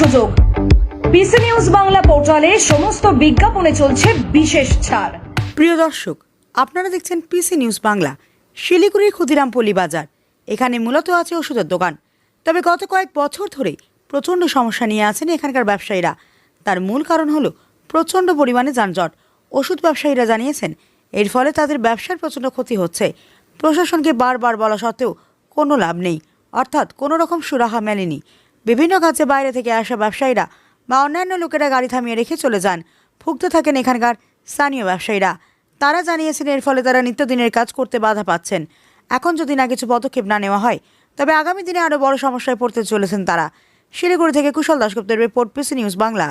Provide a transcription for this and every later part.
সুযোগ। PC news Bangla পোর্টালে সমস্ত বিজ্ঞাপনে চলছে বিশেষ ছাড়। প্রিয় দর্শক, আপনারা দেখছেন পিসি নিউজ বাংলা। শিলিগুড়ির ক্ষুদিরামপল্লী বাজার, এখানে মূলত আছে ওষুধের দোকান। তবে গত কয়েক বছর ধরে প্রচণ্ড সমস্যা নিয়ে আছেন এখানকার ব্যবসায়ীরা। তার মূল কারণ হলো প্রচণ্ড পরিমাণে যানজট। ওষুধ ব্যবসায়ীরা জানিয়েছেন এর ফলে তাদের ব্যবসার প্রচণ্ড ক্ষতি হচ্ছে। প্রশাসনকে বারবার বলা সত্ত্বেও কোনো লাভ নেই, অর্থাৎ কোনো রকম সুরাহা মেলেনি। বিভিন্ন কাজে বাইরে থেকে আসা ব্যবসায়ীরা বা অন্যান্য লোকেরা গাড়ি থামিয়ে রেখে চলে যান। ভুগতে থাকেন এখানকার স্থানীয় ব্যবসায়ীরা। তারা জানিয়েছেন এর ফলে তারা নিত্যদিনের কাজ করতে বাধা পাচ্ছেন। এখন যদি না কিছু পদক্ষেপ না নেওয়া হয় তবে আগামী দিনে আরও বড় সমস্যায় পড়তে চলেছেন তারা। শিলিগুড়ি থেকে কুশল দাশগুপ্তের রিপোর্ট, পিসি নিউজ বাংলা।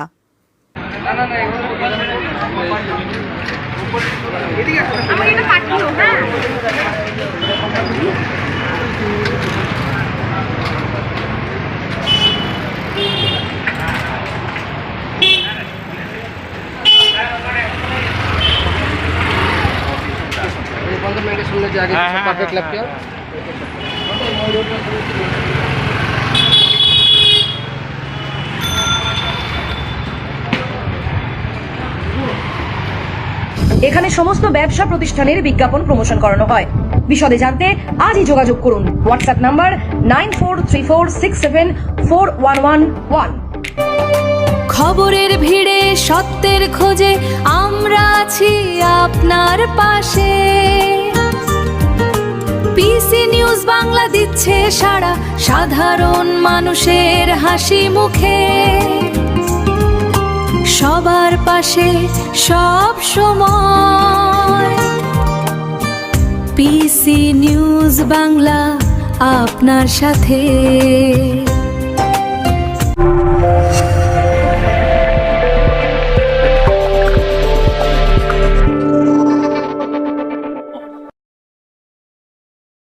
এখানে সমস্ত ব্যবসা প্রতিষ্ঠানের বিজ্ঞাপন প্রমোশন করানো হয়। বিশদে জানতে আজই যোগাযোগ করুন। WhatsApp number 9434674111। খবরের ভিড়ে সত্যের খোঁজে আমরা আছি আপনার পাশে। পিসি নিউজ বাংলা দিচ্ছে সাড়া সাধারণ মানুষের হাসি মুখে। সবার পাশে সব সময় পিসি নিউজ বাংলা আপনার সাথে।